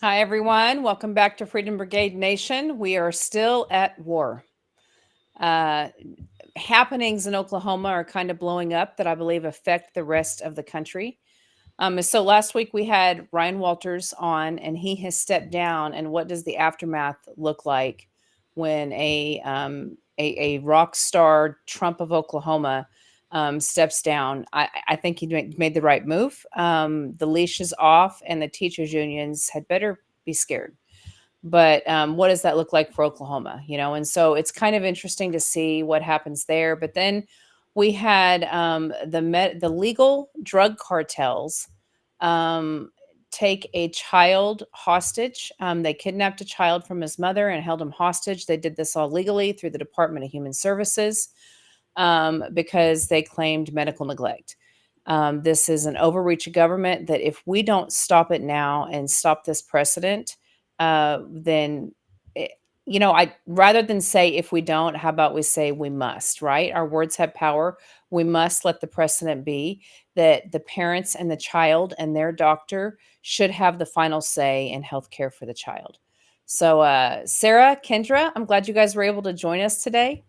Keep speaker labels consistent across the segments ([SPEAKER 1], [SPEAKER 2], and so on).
[SPEAKER 1] Hi, everyone. Welcome back to Freedom Brigade Nation. We are still at war. Uh, Happenings in Oklahoma are kind of blowing up that I believe affect the rest of the country. So last week we had Ryan Walters on, and he has stepped down. And what does the aftermath look like when a rock star Trump of Oklahoma steps down? I think he made the right move. The leash is off, and the teachers unions had better be scared. But what does that look like for Oklahoma? And so it's kind of interesting to see what happens there. But then we had the legal drug cartels um, take a child hostage. They kidnapped a child from his mother and held him hostage. They did this all legally through the Department of Human Services because they claimed medical neglect. This is an overreach of government that if we don't stop it now and stop this precedent, then it, I rather than say if we don't, how about we say we must, right? Our words have power. We must let the precedent be that the parents and the child and their doctor should have the final say in healthcare for the child. So, Sarah, Kendra, I'm glad you guys were able to join us today.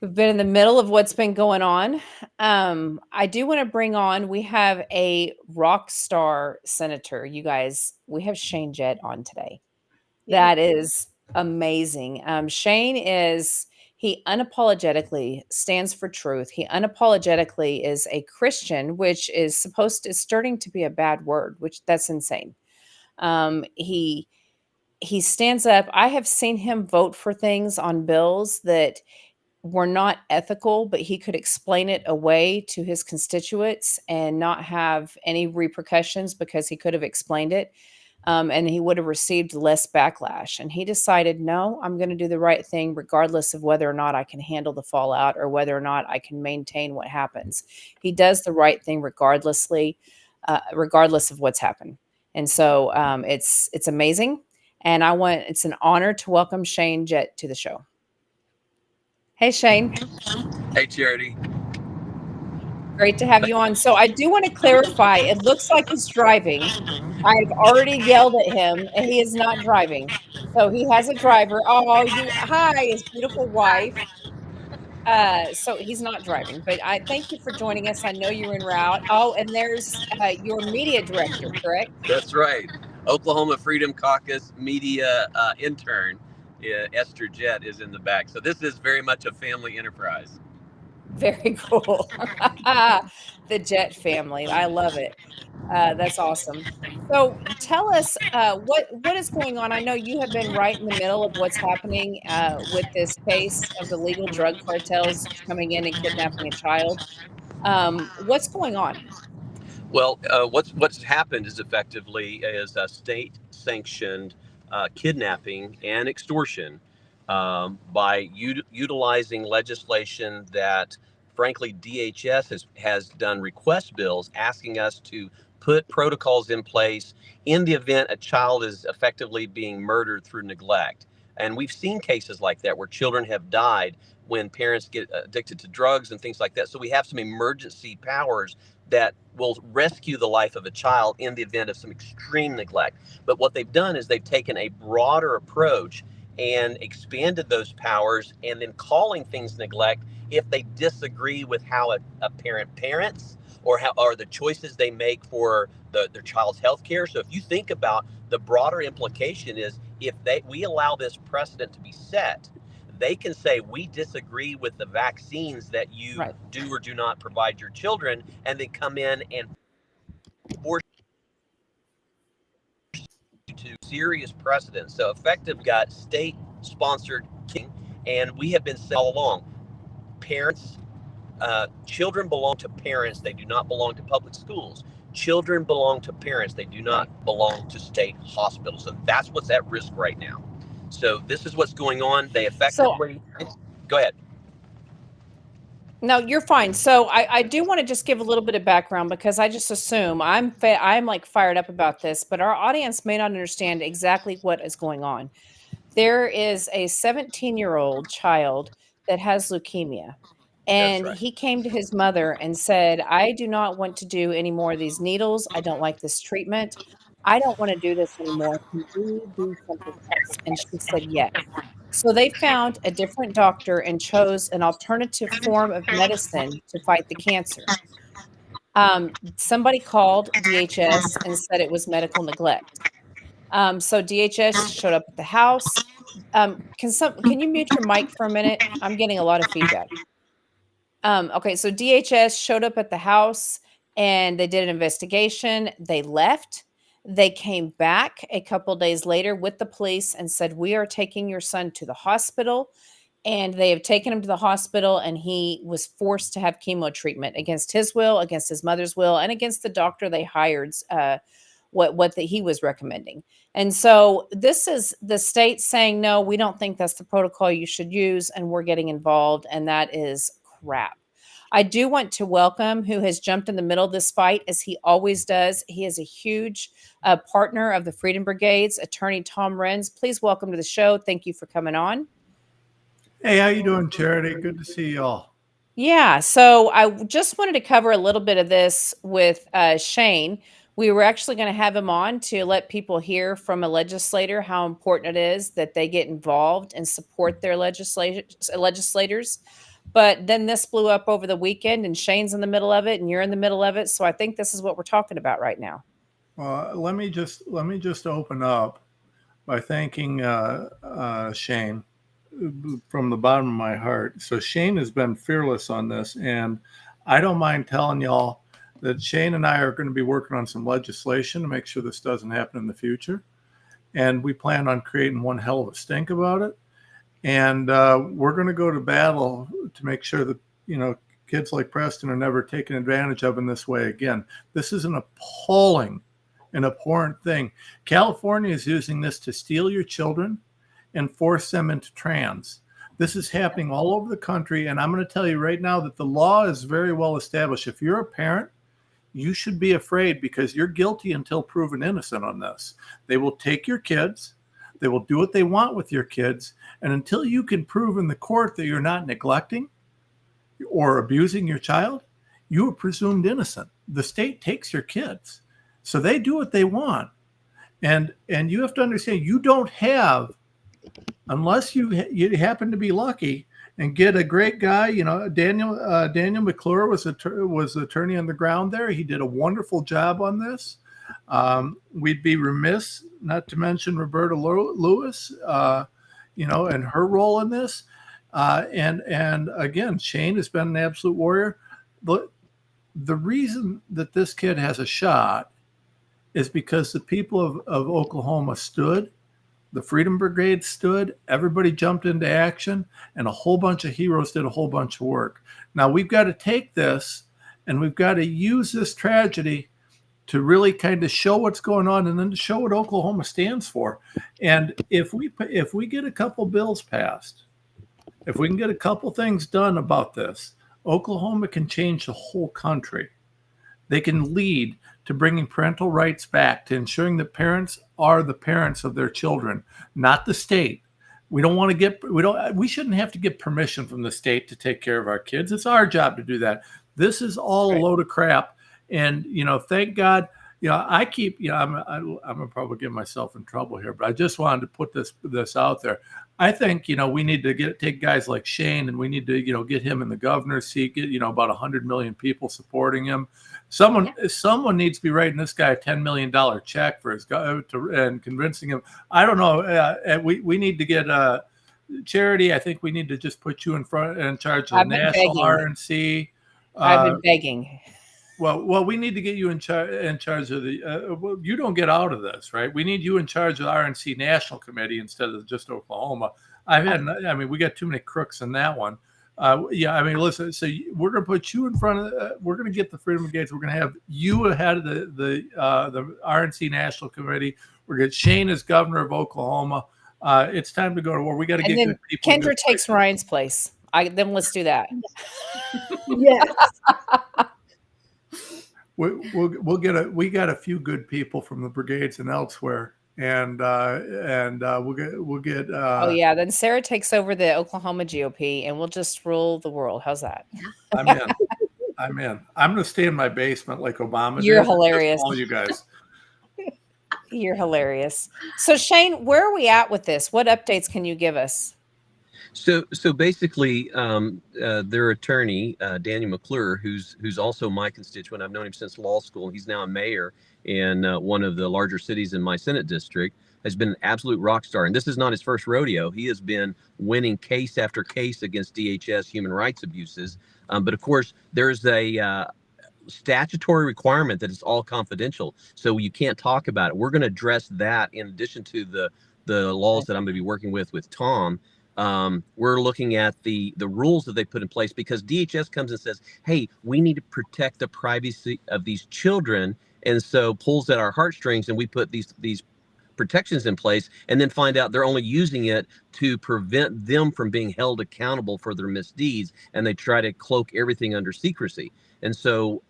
[SPEAKER 1] We've been in the middle of what's been going on. I do want to bring on, we have a rock star senator. You guys, we have Jett on today.
[SPEAKER 2] Yep.
[SPEAKER 1] That is amazing. He unapologetically stands for truth. He unapologetically is a Christian, which is starting to be a bad word, which that's insane. Um, he he stands up. I have seen him vote for things on bills that were not ethical, but he could explain it away to his constituents and not have any repercussions because he could have explained it. And he would have received less backlash. And he decided, no, I'm going to do the right thing, regardless of whether or not I can handle the fallout or whether or not I can maintain what happens. He does the right thing regardless of what's happened. And so it's amazing. And it's an honor to welcome Jett to the show. Hey, Shane.
[SPEAKER 3] Hey, Charity.
[SPEAKER 1] Great to have you on. So I do want to clarify. It looks like he's driving. I've already yelled at him, and he is not driving. So he has a driver. Oh, hi, his beautiful wife. So he's not driving, but I thank you for joining us. I know you're en route. Oh, and there's your media director, correct?
[SPEAKER 3] That's right. Oklahoma Freedom Caucus media intern, Esther Jett, is in the back. So this is very much a family enterprise.
[SPEAKER 1] Very cool. The Jett family. I love it. That's awesome. So tell us what is going on. I know you have been right in the middle of what's happening with this case of the legal drug cartels coming in and kidnapping a child. What's going on?
[SPEAKER 3] Well, what's happened is effectively is a state sanctioned kidnapping and extortion by utilizing legislation that, frankly, DHS has done request bills asking us to put protocols in place in the event a child is effectively being murdered through neglect. And we've seen cases like that where children have died when parents get addicted to drugs and things like that. So we have some emergency powers that will rescue the life of a child in the event of some extreme neglect. But what they've done is they've taken a broader approach and expanded those powers and then calling things neglect if they disagree with how a parent parents or the choices they make for their child's health care. So if you think about the broader implication is if we allow this precedent to be set, they can say we disagree with the vaccines that you
[SPEAKER 1] Right.
[SPEAKER 3] do or do not provide your children, and then come in and force you to serious precedents. So effective got state sponsored king, and we have been saying all along, parents, children belong to parents. They do not belong to public schools. Children belong to parents. They do
[SPEAKER 1] Right.
[SPEAKER 3] not belong to state hospitals. So that's what's at risk right now. So this is what's going on. They
[SPEAKER 1] So
[SPEAKER 3] effectively go ahead.
[SPEAKER 1] no, you're fine. So I do want to just give a little bit of background because I just assume I'm like fired up about this, but our audience may not understand exactly what is going on. There is a 17-year-old child that has leukemia.
[SPEAKER 3] That's
[SPEAKER 1] And
[SPEAKER 3] right.
[SPEAKER 1] he came to his mother and said, I do not want to do any more of these needles. I don't like this treatment. I don't want to do this anymore. Can we do something else? And she said, yes. So they found a different doctor and chose an alternative form of medicine to fight the cancer. Somebody called DHS and said it was medical neglect. So DHS showed up at the house. Can you mute your mic for a minute? I'm getting a lot of feedback. Okay, so DHS showed up at the house and they did an investigation. They left. They came back a couple days later with the police and said, "We are taking your son to the hospital." And they have taken him to the hospital, and he was forced to have chemo treatment against his will, against his mother's will, and against the doctor they hired. He was recommending. And so this is the state saying, no, we don't think that's the protocol you should use, and we're getting involved, and that is crap. I do want to welcome who has jumped in the middle of this fight, as he always does. He is a huge partner of the Freedom Brigades, Attorney Tom Renz. Please welcome to the show. Thank you for coming on.
[SPEAKER 2] Hey, how you doing, Charity? Good to see y'all.
[SPEAKER 1] Yeah, so I just wanted to cover a little bit of this with Shane. We were actually going to have him on to let people hear from a legislator how important it is that they get involved and support their legislators. But then this blew up over the weekend, and Shane's in the middle of it, and you're in the middle of it. So I think this is what we're talking about right now.
[SPEAKER 2] Let me just open up by thanking Shane from the bottom of my heart. So Shane has been fearless on this, and I don't mind telling y'all that Shane and I are going to be working on some legislation to make sure this doesn't happen in the future. And we plan on creating one hell of a stink about it. And we're going to go to battle to make sure that, kids like Preston are never taken advantage of in this way again. This is an appalling and abhorrent thing. California is using this to steal your children and force them into trans. This is happening all over the country. And I'm going to tell you right now that the law is very well established. If you're a parent, you should be afraid, because you're guilty until proven innocent on this. They will take your kids. They will do what they want with your kids. And until you can prove in the court that you're not neglecting or abusing your child, you are presumed innocent. The state takes your kids. So they do what they want. And you have to understand, you don't have, unless you happen to be lucky and get a great guy. Daniel McClure was attorney on the ground there. He did a wonderful job on this. We'd be remiss not to mention Roberta Lewis, and her role in this. And again, Shane has been an absolute warrior. The reason that this kid has a shot is because the people of Oklahoma stood. The Freedom Brigade stood, everybody jumped into action, and a whole bunch of heroes did a whole bunch of work. Now we've got to take this, and we've got to use this tragedy to really kind of show what's going on, and then to show what Oklahoma stands for. And if we get a couple bills passed, if we can get a couple things done about this, Oklahoma can change the whole country. They can lead to bringing parental rights back, to ensuring that parents are the parents of their children, not the state. We shouldn't have to get permission from the state to take care of our kids. It's our job to do that. This is all a load of crap. And, thank God, I keep, I'm gonna probably get myself in trouble here, but I just wanted to put this out there. I think, we need to take guys like Shane, and we need to, get him in the governor's seat, get, about 100 million people supporting him. Someone needs to be writing this guy a $10 million check for his and convincing him. I don't know. We need to get Charity. I think we need to just put you in charge of the national RNC.
[SPEAKER 1] I've been begging.
[SPEAKER 2] Well, we need to get you in charge of the. You don't get out of this, right? We need you in charge of the RNC National Committee instead of just Oklahoma. We got too many crooks in that one. Listen. So we're going to put you in front of. We're going to get the Freedom Brigades. We're going to have you ahead of the RNC National Committee. We're going to get Shane as governor of Oklahoma. It's time to go to war. We got to get good people.
[SPEAKER 1] Kendra takes Ryan's place. Then let's do that.
[SPEAKER 4] Yes.
[SPEAKER 2] We got a few good people from the brigades and elsewhere, and we'll get.
[SPEAKER 1] Then Sarah takes over the Oklahoma GOP, and we'll just rule the world. How's that?
[SPEAKER 2] I'm in. I'm going to stay in my basement like Obama.
[SPEAKER 1] You're hilarious.
[SPEAKER 2] All you guys.
[SPEAKER 1] You're hilarious. So Shane, where are we at with this? What updates can you give us?
[SPEAKER 3] So basically, their attorney, Daniel McClure, who's also my constituent. I've known him since law school. He's now a mayor in one of the larger cities in my Senate district. Has been an absolute rock star, and this is not his first rodeo. He has been winning case after case against DHS human rights abuses. But of course, there's a statutory requirement that it's all confidential, so you can't talk about it. We're going to address that in addition to the laws that I'm going to be working with Tom. We're looking at the rules that they put in place, because DHS comes and says, hey, we need to protect the privacy of these children, and so pulls at our heartstrings, and we put these protections in place, and then find out they're only using it to prevent them from being held accountable for their misdeeds, and they try to cloak everything under secrecy. And so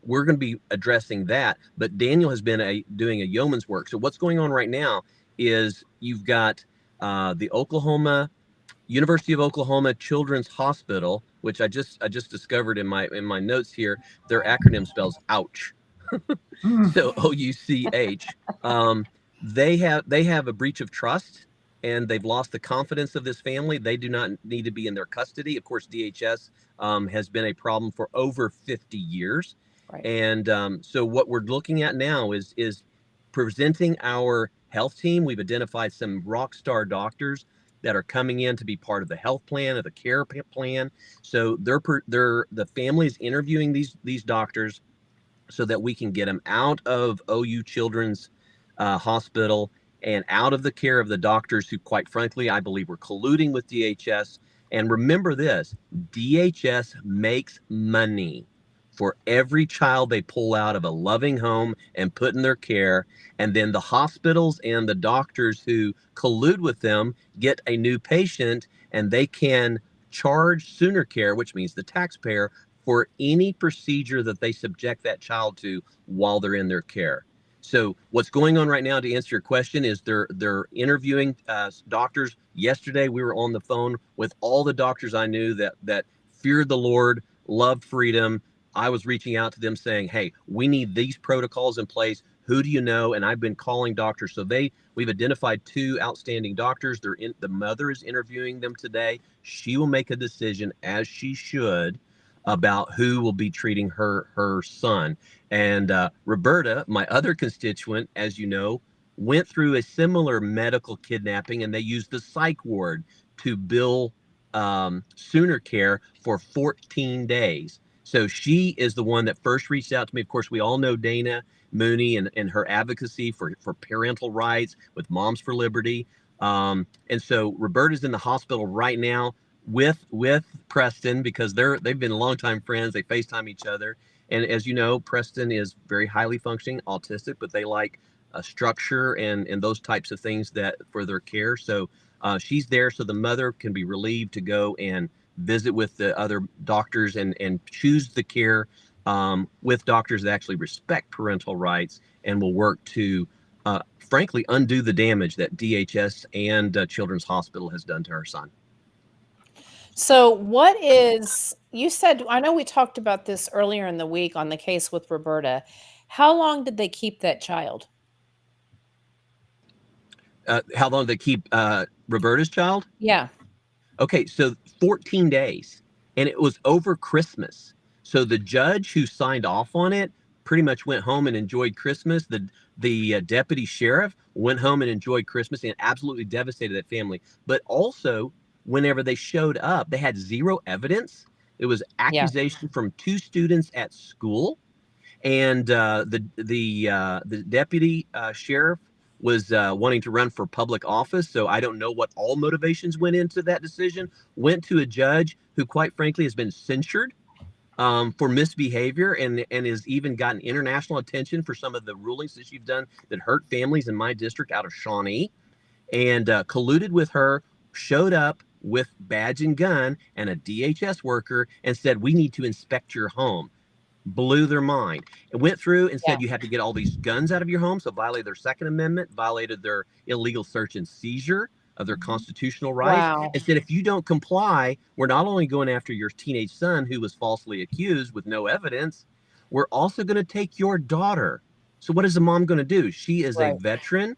[SPEAKER 3] we're going to be addressing that. But Daniel has been doing a yeoman's work. So what's going on right now is you've got the University of Oklahoma Children's Hospital, which I just discovered in my notes here. Their acronym spells ouch. So OUCH. They have a breach of trust, and they've lost the confidence of this family. They do not need to be in their custody. Of course, DHS has been a problem for over 50 years.
[SPEAKER 1] Right.
[SPEAKER 3] And so what we're looking at now is presenting our health team. We've identified some rock star doctors that are coming in to be part of the health plan, of the care plan. So the family is interviewing these doctors so that we can get them out of OU Children's Hospital and out of the care of the doctors who, quite frankly, I believe were colluding with DHS. And remember this, DHS makes money for every child they pull out of a loving home and put in their care. And then the hospitals and the doctors who collude with them get a new patient, and they can charge Sooner Care, which means the taxpayer, for any procedure that they subject that child to while they're in their care. So what's going on right now, to answer your question, is they're interviewing doctors. Yesterday, we were on the phone with all the doctors I knew that feared the Lord, loved freedom. I was reaching out to them saying, hey, we need these protocols in place. Who do you know? And I've been calling doctors. So we've identified 2 outstanding doctors. The mother is interviewing them today. She will make a decision, as she should, about who will be treating her son. And Roberta, my other constituent, as you know, went through a similar medical kidnapping, and they used the psych ward to bill Sooner Care for 14 days. So she is the one that first reached out to me. Of course, we all know Dana Mooney and her advocacy for parental rights with Moms for Liberty. And so Roberta's in the hospital right now with Preston, because they've been longtime friends. They FaceTime each other. And as you know, Preston is very highly functioning autistic, but they like structure and those types of things that for their care. So she's there so the mother can be relieved to go and visit with the other doctors and choose the care with doctors that actually respect parental rights and will work to, frankly, undo the damage that DHS and Children's Hospital has done to her son.
[SPEAKER 1] So you said, I know we talked about this earlier in the week on the case with Roberta. How long did they keep that child?
[SPEAKER 3] How long did they keep Roberta's child?
[SPEAKER 1] Yeah.
[SPEAKER 3] Okay, so 14 days, and it was over Christmas. So the judge who signed off on it pretty much went home and enjoyed Christmas. The deputy sheriff went home and enjoyed Christmas, and absolutely devastated that family. But also, whenever they showed up, they had zero evidence. It was accusation from 2 students at school, and the deputy sheriff was wanting to run for public office. So I don't know what all motivations went into that decision. Went to a judge who, quite frankly, has been censured for misbehavior and has even gotten international attention for some of the rulings that she's done that hurt families in my district out of Shawnee, and colluded with her, showed up with badge and gun and a DHS worker and said, we need to inspect your home. Blew their mind. It went through and said you have to get all these guns out of your home, so violated their Second Amendment, violated their illegal search and seizure of their constitutional rights.
[SPEAKER 1] Wow.
[SPEAKER 3] And said, if you don't comply, we're not only going after your teenage son who was falsely accused with no evidence, we're also going to take your daughter. So what is the mom going to do? She is a
[SPEAKER 1] Right.
[SPEAKER 3] veteran.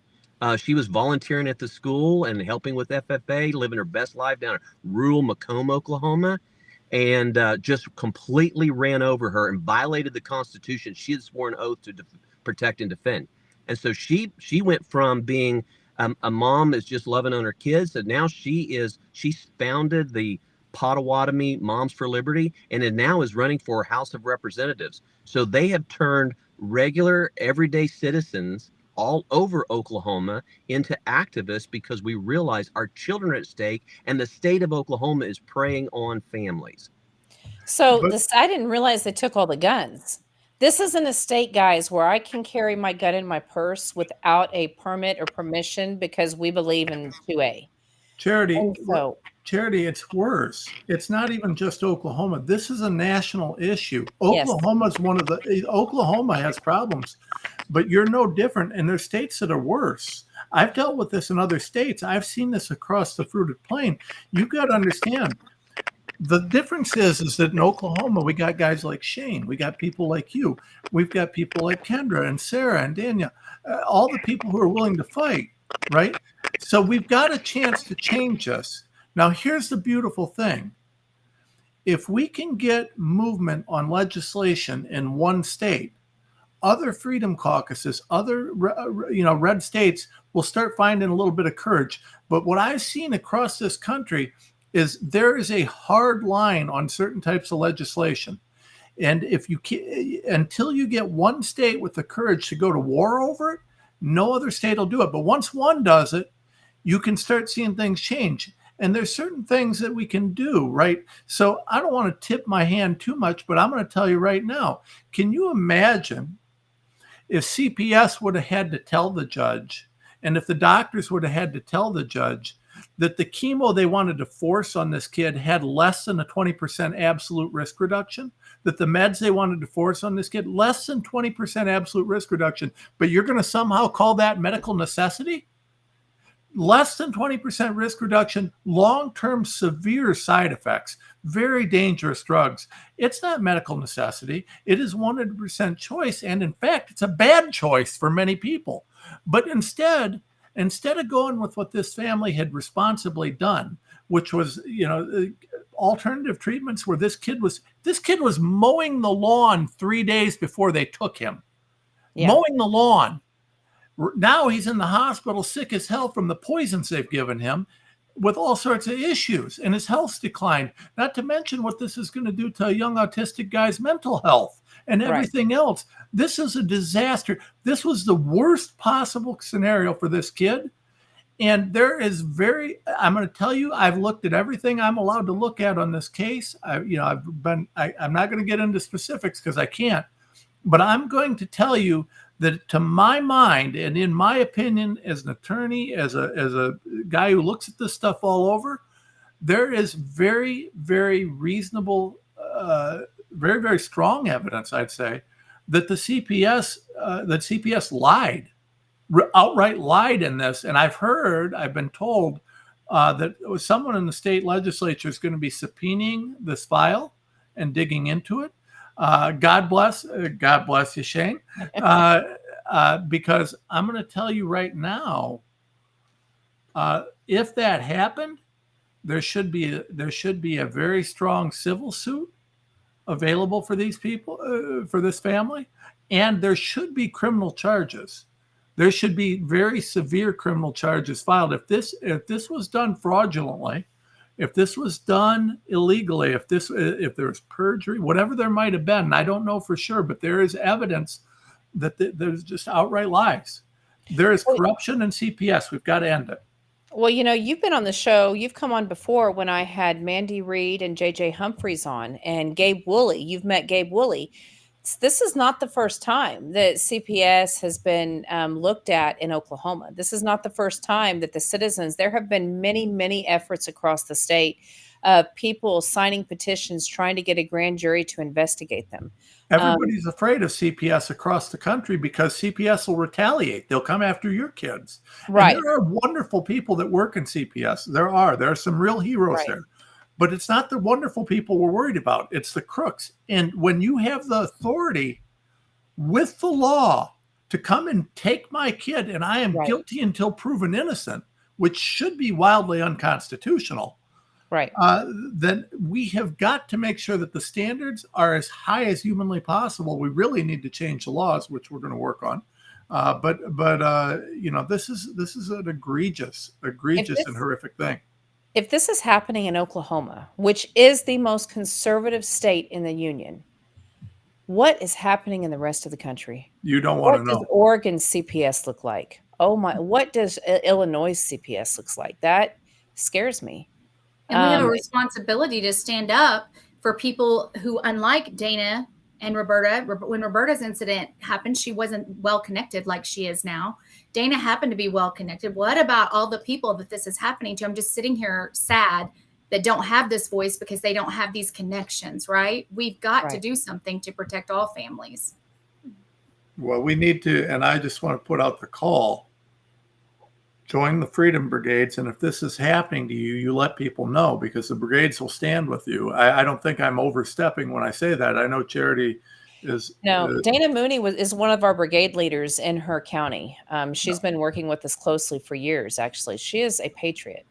[SPEAKER 3] She was volunteering at the school and helping with FFA, living her best life down in rural Macomb, Oklahoma, and just completely ran over her and violated the Constitution. She had sworn an oath to protect and defend. And so she went from being a mom that's just loving on her kids, and now she's founded the Potawatomi Moms for Liberty, and now is running for House of Representatives. So they have turned regular, everyday citizens all over Oklahoma into activists because we realize our children are at stake, and the state of Oklahoma is preying on families.
[SPEAKER 1] So
[SPEAKER 2] But
[SPEAKER 1] I didn't realize they took all the guns. This isn't a state, guys, where I can carry my gun in my purse without a permit or permission because we believe in 2A.
[SPEAKER 2] Charity,
[SPEAKER 1] And so,
[SPEAKER 2] Charity, it's worse. It's not even just Oklahoma. This is a national issue.
[SPEAKER 1] yes,
[SPEAKER 2] Oklahoma has problems, but you're no different. And there's states that are worse. I've dealt with this in other states. I've seen this across the fruited plain. You've got to understand. The difference is that in Oklahoma, we got guys like Shane. We got people like you. We've got people like Kendra and Sarah and Daniel, all the people who are willing to fight, right? So we've got a chance to change this. Now, here's the beautiful thing. If we can get movement on legislation in one state, other freedom caucuses, other red states will start finding a little bit of courage. But what I've seen across this country is there is a hard line on certain types of legislation. And if you until you get one state with the courage to go to war over it, no other state will do it. But once one does it, you can start seeing things change. And there's certain things that we can do, right? So I don't want to tip my hand too much, but I'm going to tell you right now, can you imagine if CPS would have had to tell the judge, and if the doctors would have had to tell the judge that the chemo they wanted to force on this kid had less than a 20% absolute risk reduction, that the meds they wanted to force on this kid, less than 20% absolute risk reduction, but you're going to somehow call that medical necessity? Less than 20% risk reduction, long-term severe side effects, very dangerous drugs. It's not medical necessity. It is 100% choice. And in fact, it's a bad choice for many people. But instead of going with what this family had responsibly done, which was, alternative treatments where this kid was mowing the lawn 3 days before they took him.
[SPEAKER 1] yeah.
[SPEAKER 2] Mowing the lawn. Now he's in the hospital sick as hell from the poisons they've given him with all sorts of issues, and his health's declined. Not to mention what this is going to do to a young autistic guy's mental health and everything else. This is a disaster. This was the worst possible scenario for this kid. And I'm going to tell you, I've looked at everything I'm allowed to look at on this case. I'm not going to get into specifics because I can't, but I'm going to tell you that to my mind, and in my opinion, as an attorney, as a guy who looks at this stuff all over, there is very, very reasonable, very, very strong evidence, I'd say, that the CPS lied, outright lied in this. And I've been told that someone in the state legislature is going to be subpoenaing this file and digging into it. God bless you, Shane. Because I'm going to tell you right now, if that happened, there should be a very strong civil suit available for these people, for this family, and there should be criminal charges. There should be very severe criminal charges filed if this was done fraudulently. If this was done illegally, if there was perjury, whatever there might have been, I don't know for sure, but there is evidence that there's just outright lies. There is corruption in CPS. We've got to end it.
[SPEAKER 1] Well, you've been on the show. You've come on before when I had Mandy Reed and JJ Humphreys on, and Gabe Woolley. You've met Gabe Woolley. This is not the first time that CPS has been looked at in Oklahoma. This is not the first time that the citizens, there have been many, many efforts across the state of people signing petitions trying to get a grand jury to investigate them.
[SPEAKER 2] Everybody's afraid of CPS across the country because CPS will retaliate. They'll come after your kids.
[SPEAKER 1] Right.
[SPEAKER 2] And there are wonderful people that work in CPS. There are some real heroes there. But it's not the wonderful people we're worried about. It's the crooks. And when you have the authority with the law to come and take my kid, and I am
[SPEAKER 1] Right.
[SPEAKER 2] guilty until proven innocent, which should be wildly unconstitutional,
[SPEAKER 1] Right.
[SPEAKER 2] then we have got to make sure that the standards are as high as humanly possible. We really need to change the laws, which we're going to work on. But this is an egregious and horrific thing.
[SPEAKER 1] If this is happening in Oklahoma, which is the most conservative state in the union, what is happening in the rest of the country?
[SPEAKER 2] You don't want
[SPEAKER 1] What
[SPEAKER 2] to
[SPEAKER 1] does
[SPEAKER 2] know.
[SPEAKER 1] Oregon's CPS look like? Oh my! What does Illinois' CPS looks like? That scares me.
[SPEAKER 5] And we have a responsibility to stand up for people who, unlike Dana and Roberta, when Roberta's incident happened, she wasn't well connected like she is now. Dana happened to be well connected. What about all the people that this is happening to? I'm just sitting here sad that don't have this voice because they don't have these connections, right? We've got to do something to protect all families.
[SPEAKER 2] Well, we need to, and I just want to put out the call. Join the Freedom Brigades, and if this is happening to you, you let people know, because the brigades will stand with you. I don't think I'm overstepping when I say that. I know Charity is.
[SPEAKER 1] No, Dana Mooney is one of our brigade leaders in her county. She's been working with us closely for years. Actually, she is a patriot.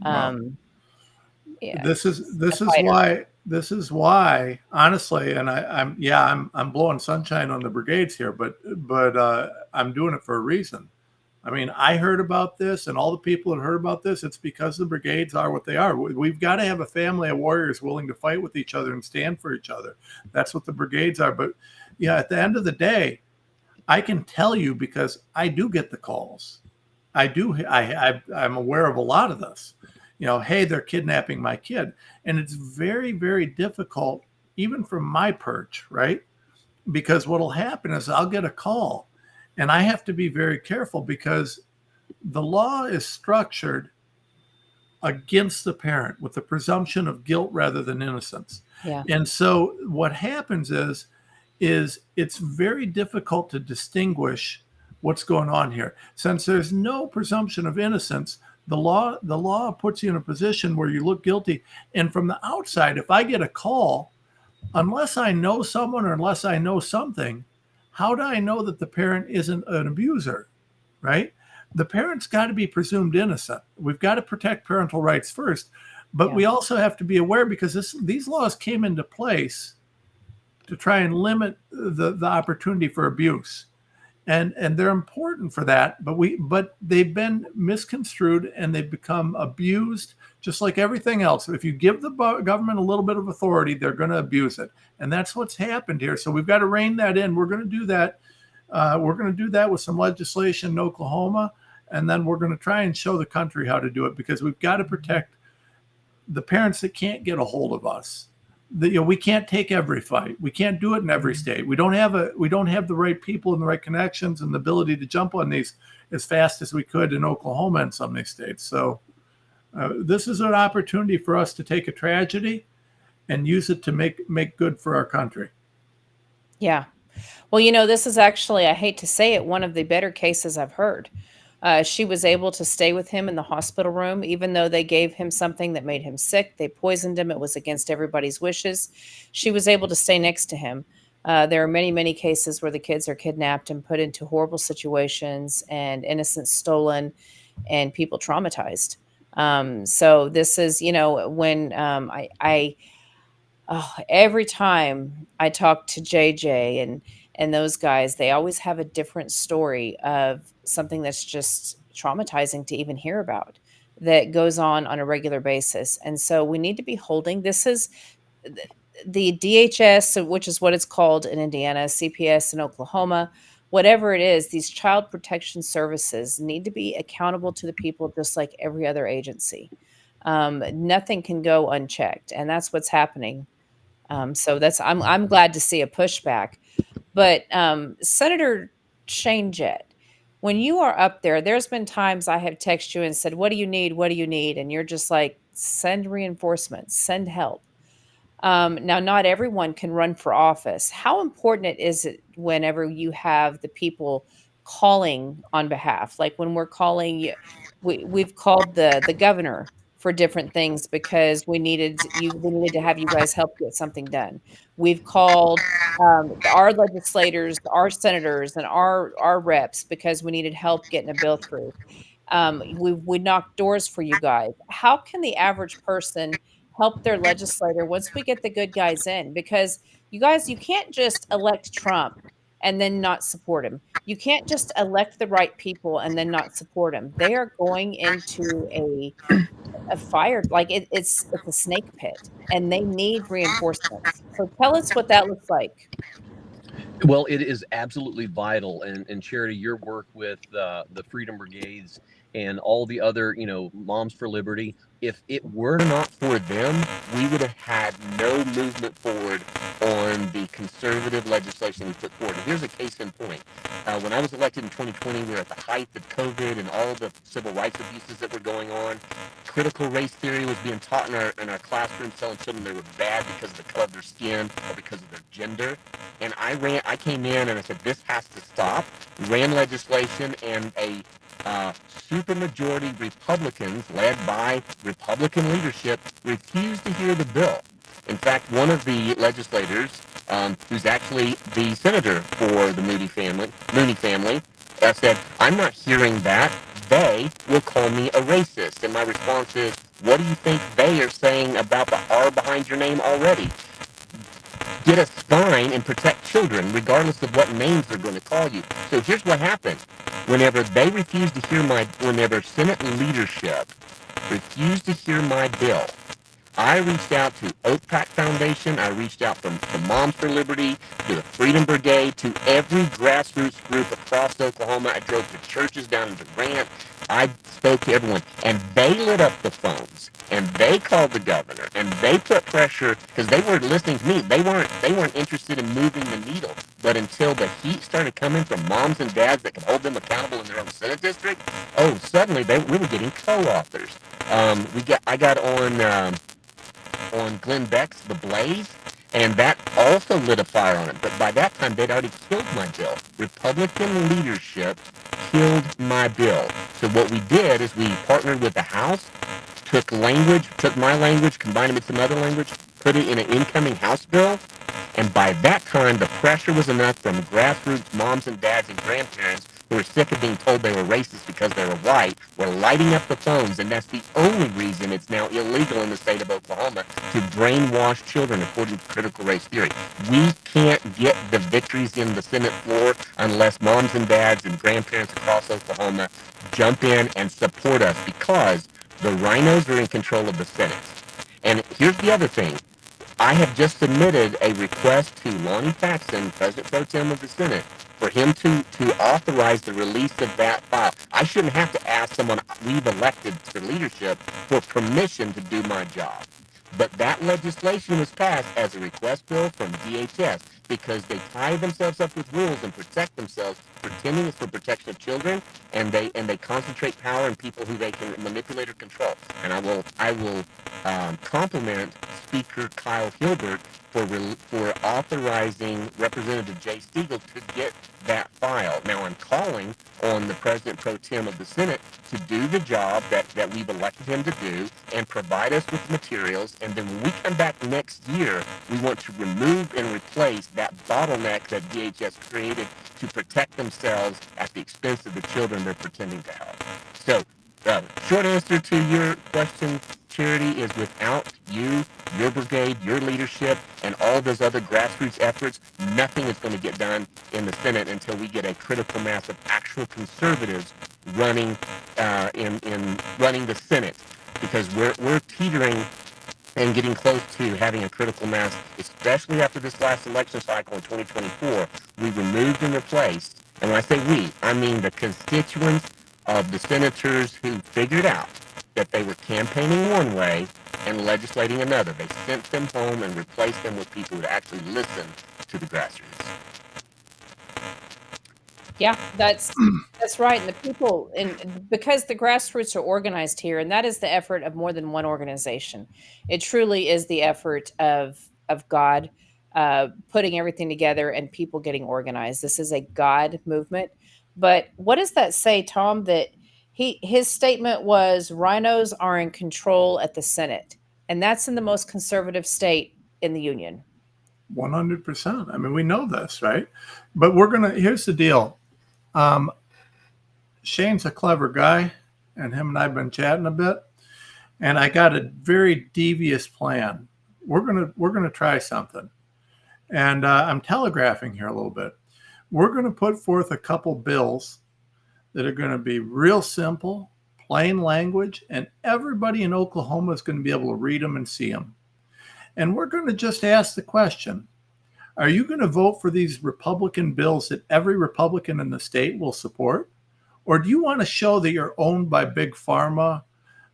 [SPEAKER 2] Yeah, this is why honestly, and I'm blowing sunshine on the brigades here, but I'm doing it for a reason. I mean, I heard about this, and all the people that heard about this, it's because the brigades are what they are. We've got to have a family of warriors willing to fight with each other and stand for each other. That's what the brigades are. But yeah, at the end of the day, I can tell you, because I do get the calls. I'm aware of a lot of this. Hey, they're kidnapping my kid. And it's very, very difficult, even from my perch, right? Because what'll happen is I'll get a call, and I have to be very careful, because the law is structured against the parent with the presumption of guilt rather than innocence.
[SPEAKER 1] Yeah.
[SPEAKER 2] And so what happens is it's very difficult to distinguish what's going on here. Since there's no presumption of innocence, the law puts you in a position where you look guilty. And from the outside, if I get a call, unless I know someone or unless I know something, how do I know that the parent isn't an abuser, right? The parent's got to be presumed innocent. We've got to protect parental rights first, but we also have to be aware, because these laws came into place to try and limit the opportunity for abuse. And they're important for that, but they've been misconstrued and they've become abused, just like everything else. If you give the government a little bit of authority, they're going to abuse it, and that's what's happened here. So we've got to rein that in. We're going to do that. We're going to do that with some legislation in Oklahoma, and then we're going to try and show the country how to do it, because we've got to protect the parents that can't get a hold of us. We can't take every fight. We can't do it in every state. We don't have the right people and the right connections and the ability to jump on these as fast as we could in Oklahoma and some of these states. So this is an opportunity for us to take a tragedy and use it to make good for our country.
[SPEAKER 1] Yeah. Well, this is actually, I hate to say it, one of the better cases I've heard. She was able to stay with him in the hospital room, even though they gave him something that made him sick. They poisoned him. It was against everybody's wishes. She was able to stay next to him. There are many, many cases where the kids are kidnapped and put into horrible situations, and innocence stolen, and people traumatized. So this is, when every time I talk to JJ and those guys, they always have a different story of something that's just traumatizing to even hear about, that goes on a regular basis. And so we need to be holding, this is the DHS, which is what it's called in Indiana, CPS in Oklahoma, whatever it is, these child protection services need to be accountable to the people, just like every other agency. Nothing can go unchecked, and that's what's happening. So I'm glad to see a pushback. But Senator Shane Jett, when you are up there, there's been times I have texted you and said, what do you need? What do you need? And you're just like, send reinforcements, send help. Now, not everyone can run for office. How important is it whenever you have the people calling on behalf? Like when we're calling, we've called the governor for different things because we needed to have you guys help get something done. We've called our legislators, our senators, and our reps because we needed help getting a bill through. We knocked doors for you guys. How can the average person help their legislator once we get the good guys in? Because you guys, you can't just elect Trump and then not support him. You can't just elect the right people and then not support them. They are going into a fire like it's a snake pit, and they need reinforcements. So tell us what that looks like.
[SPEAKER 3] Well, it is absolutely vital, and Charity, your work with the Freedom Brigades and all the other, Moms for Liberty. If it were not for them, we would have had no movement forward on the conservative legislation we put forward. And here's a case in point. When I was elected in 2020, we were at the height of COVID and all the civil rights abuses that were going on. Critical race theory was being taught in our classrooms, telling children they were bad because of the color of their skin or because of their gender. And I came in and I said, this has to stop. Ran legislation, and a supermajority Republicans, led by Republican leadership, refused to hear the bill. In fact, one of the legislators, who's actually the senator for the Mooney family, said, I'm not hearing that. They will call me a racist. And my response is, what do you think they are saying about the R behind your name already? Get a spine and protect children, regardless of what names they're going to call you. So here's what happened. Whenever Senate leadership refused to hear my bill, I reached out to Oak Pack Foundation. I reached out to Moms for Liberty, to the Freedom Brigade, to every grassroots group across Oklahoma. I drove to churches down in Durant. I spoke to everyone, and they lit up the phones, and they called the governor, and they put pressure because they weren't listening to me. They weren't interested in moving the needle. But until the heat started coming from moms and dads that could hold them accountable in their own Senate district, suddenly we were getting co-authors. I got on Glenn Beck's The Blaze, and that also lit a fire on it. But by that time, they'd already killed my bill. Republican leadership killed my bill. So what we did is we partnered with the House, took my language, combined it with some other language, put it in an incoming House bill, and by that time, the pressure was enough from grassroots moms and dads and grandparents who were sick of being told they were racist because they were white, were lighting up the phones, and that's the only reason it's now illegal in the state of Oklahoma to brainwash children according to critical race theory. We can't get the victories in the Senate floor unless moms and dads and grandparents across Oklahoma jump in and support us, because the rhinos are in control of the Senate. And here's the other thing. I have just submitted a request to Lonnie Paxton, President Pro Tem of the Senate, for him to authorize the release of that file. I shouldn't have to ask someone we've elected for leadership for permission to do my job. But that legislation was passed as a request bill from DHS because they tie themselves up with rules and protect themselves, pretending it's for protection of children, and they concentrate power in people who they can manipulate or control. And I will compliment Speaker Kyle Hilbert for authorizing Representative Jay Stegall to get that file. Now I'm calling on the President Pro Tem of the Senate to do the job that we've elected him to do and provide us with materials. And then when we come back next year, we want to remove and replace that bottleneck that DHS created to protect themselves at the expense of the children they're pretending to help. So, short answer to your question, Charity, is without you, your brigade, your leadership, and all those other grassroots efforts, nothing is going to get done in the Senate until we get a critical mass of actual conservatives running running the Senate, because we're teetering and getting close to having a critical mass, especially after this last election cycle in 2024. We removed and replaced, and when I say we, I mean the constituents of the senators who figured out that they were campaigning one way and legislating another. They sent them home and replaced them with people who actually listen to the grassroots.
[SPEAKER 1] Yeah, that's right. And the people, and because the grassroots are organized here, and that is the effort of more than one organization. It truly is the effort of God putting everything together and people getting organized. This is a God movement. But what does that say, Tom? That His statement was rhinos are in control at the Senate, and that's in the most conservative state in the union.
[SPEAKER 2] 100%. I mean, we know this, right? But here's the deal. Shane's a clever guy, and him and I've been chatting a bit, and I got a very devious plan. We're gonna try something, and I'm telegraphing here a little bit. We're gonna put forth a couple bills that are gonna be real simple, plain language, and everybody in Oklahoma is gonna be able to read them and see them. And we're gonna just ask the question: are you gonna vote for these Republican bills that every Republican in the state will support? Or do you want to show that you're owned by big pharma,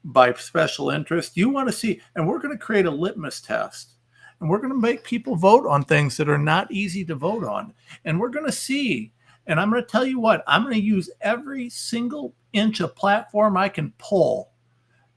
[SPEAKER 2] by special interests? You want to see, and we're going to create a litmus test, and we're going to make people vote on things that are not easy to vote on. And we're going to see, and I'm going to tell you what, I'm going to use every single inch of platform I can pull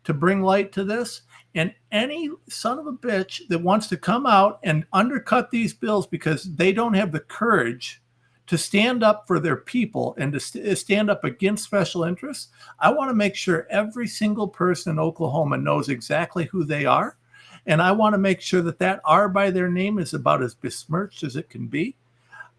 [SPEAKER 2] to bring light to this. And any son of a bitch that wants to come out and undercut these bills because they don't have the courage to stand up for their people and to stand up against special interests, I want to make sure every single person in Oklahoma knows exactly who they are. And I want to make sure that that R by their name is about as besmirched as it can be.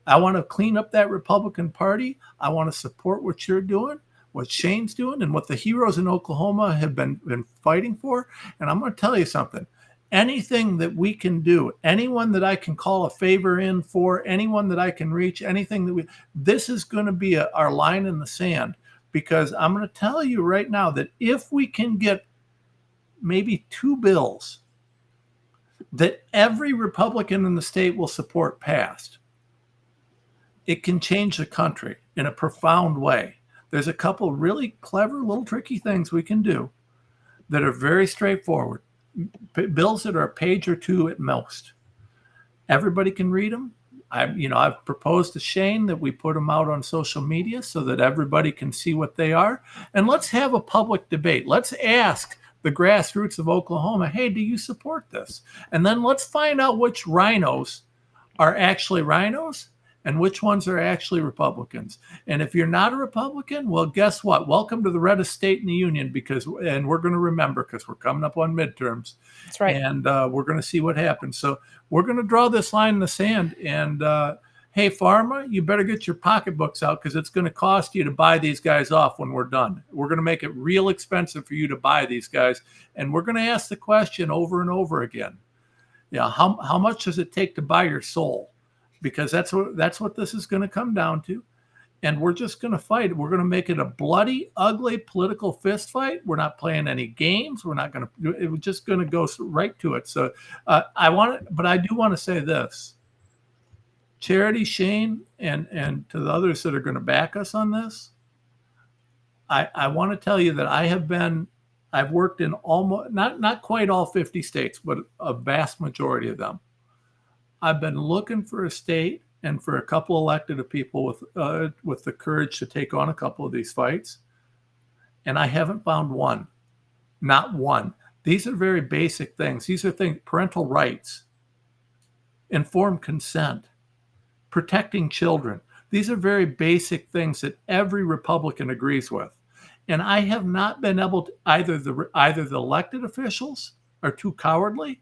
[SPEAKER 2] I want to clean up that Republican Party. I want to support what you're doing, what Shane's doing, and what the heroes in Oklahoma have been fighting for. And I'm going to tell you something. Anything that we can do, anyone that I can call a favor in for, anyone that I can reach, anything that this is going to be our line in the sand, because I'm going to tell you right now that if we can get maybe 2 bills that every Republican in the state will support passed, it can change the country in a profound way. There's a couple really clever little tricky things we can do that are very straightforward. Bills that are a page or 2 at most. Everybody can read them. I've proposed to Shane that we put them out on social media so that everybody can see what they are. And let's have a public debate. Let's ask the grassroots of Oklahoma, hey, do you support this? And then let's find out which rhinos are actually rhinos and which ones are actually Republicans. And if you're not a Republican, well, guess what? Welcome to the reddest state in the union, and we're going to remember because we're coming up on midterms.
[SPEAKER 1] That's right.
[SPEAKER 2] And we're going to see what happens. So we're going to draw this line in the sand. And hey, pharma, you better get your pocketbooks out because it's going to cost you to buy these guys off when we're done. We're going to make it real expensive for you to buy these guys. And we're going to ask the question over and over again. Yeah, how much does it take to buy your soul? Because that's what this is going to come down to. And we're just going to fight. We're going to make it a bloody, ugly political fist fight. We're not playing any games. We're not going to, we're just going to go right to it. So but I do want to say this. Charity, Shane, and to the others that are going to back us on this, I want to tell you that I've worked in almost, not quite all 50 states, but a vast majority of them. I've been looking for a state and for a couple elected people with the courage to take on a couple of these fights, and I haven't found one, not one. These are very basic things. These are things: parental rights, informed consent, protecting children. These are very basic things that every Republican agrees with, and I have not been able to either the elected officials are too cowardly,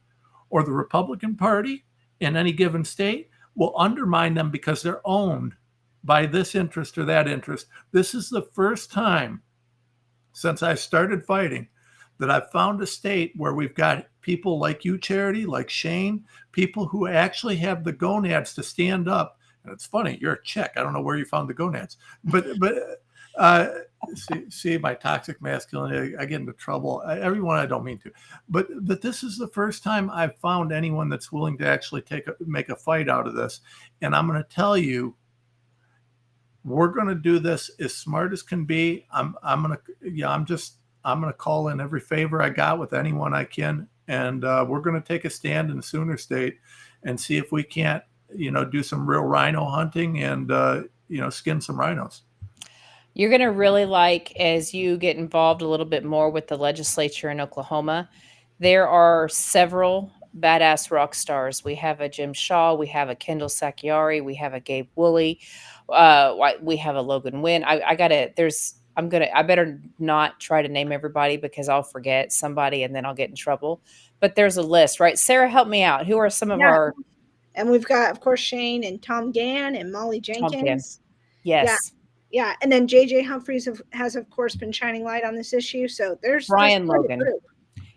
[SPEAKER 2] or the Republican Party in any given state will undermine them because they're owned by this interest or that interest. This is the first time since I started fighting that I've found a state where we've got people like you, Charity, like Shane, people who actually have the gonads to stand up. And it's funny, you're a chick. I don't know where you found the gonads, but see my toxic masculinity. I get into trouble. Everyone I don't mean to, but this is the first time I've found anyone that's willing to actually make a fight out of this. And I'm going to tell you, we're going to do this as smart as can be. I'm going to call in every favor I got with anyone I can, and we're going to take a stand in the Sooner State and see if we can't, do some real rhino hunting and skin some rhinos.
[SPEAKER 1] You're going to really like, as you get involved a little bit more with the legislature in Oklahoma, there are several badass rock stars. We have a Jim Shaw, we have a Kendall Sakiari, we have a Gabe Woolley, we have a Logan Wynn. I better not try to name everybody because I'll forget somebody and then I'll get in trouble. But there's a list, right? Sarah, help me out. Who are some of
[SPEAKER 4] Yeah.
[SPEAKER 1] our
[SPEAKER 4] And we've got, of course, Shane and Tom Gann and Molly
[SPEAKER 1] Tom Gann?
[SPEAKER 4] Jenkins.
[SPEAKER 1] Yes.
[SPEAKER 4] Yeah. And then JJ Humphreys has, of course, been shining light on this issue. So there's
[SPEAKER 1] Brian
[SPEAKER 4] quite a
[SPEAKER 1] Logan.
[SPEAKER 4] group.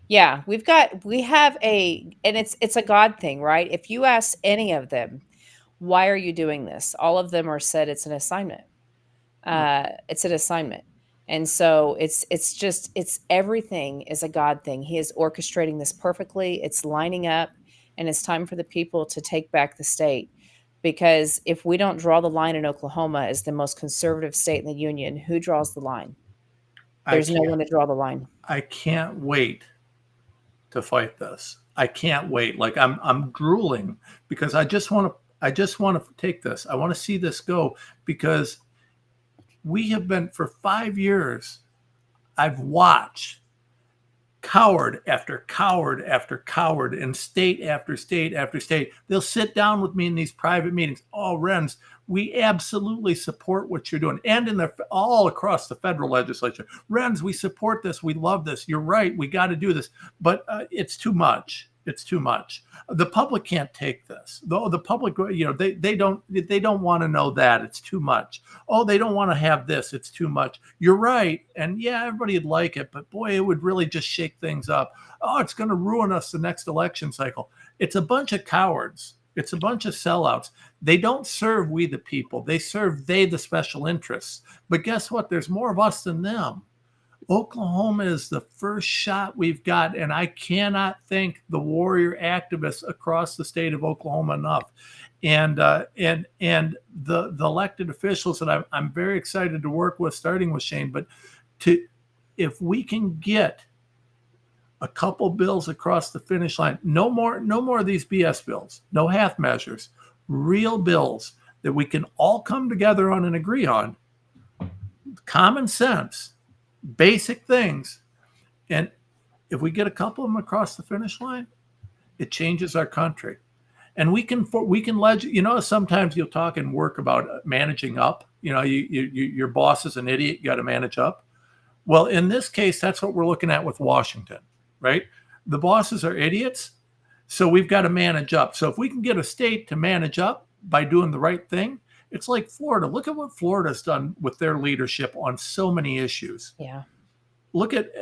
[SPEAKER 1] Yeah, we have and it's a God thing, right? If you ask any of them, why are you doing this? All of them are said it's an assignment. It's an assignment. And so it's everything is a God thing. He is orchestrating this perfectly. It's lining up, and it's time for the people to take back the state. Because if we don't draw the line in Oklahoma as the most conservative state in the union, who draws the line? There's no one to draw the line.
[SPEAKER 2] I can't wait to fight this. I can't wait. Like I'm drooling because I just want to take this. I want to see this go because we have been for 5 years. I've watched coward after coward after coward in state after state after state. They'll sit down with me in these private meetings. Oh, Renz, we absolutely support what you're doing. And all across the federal legislature. Renz, we support this. We love this. You're right. We got to do this. But it's too much. It's too much. The public can't take this. Though the public, they don't want to know that. It's too much. Oh, they don't want to have this. It's too much. You're right. And yeah, everybody would like it, but boy, it would really just shake things up. Oh, it's going to ruin us the next election cycle. It's a bunch of cowards. It's a bunch of sellouts. They don't serve we the people. They serve the special interests. But guess what? There's more of us than them. Oklahoma is the first shot we've got, and I cannot thank the warrior activists across the state of Oklahoma enough, and the elected officials that I'm very excited to work with, starting with Shane. But if we can get a couple bills across the finish line, no more of these BS bills, no half measures, real bills that we can all come together on and agree on, common sense. Basic things, and if we get a couple of them across the finish line, it changes our country. And we can sometimes you'll talk and work about managing up. Your boss is an idiot, you got to manage up. Well, in this case, that's what we're looking at with Washington, right? The bosses are idiots, so we've got to manage up. So if we can get a state to manage up by doing the right thing, it's like Florida. Look at what Florida's done with their leadership on so many issues.
[SPEAKER 1] Yeah.
[SPEAKER 2] Look at,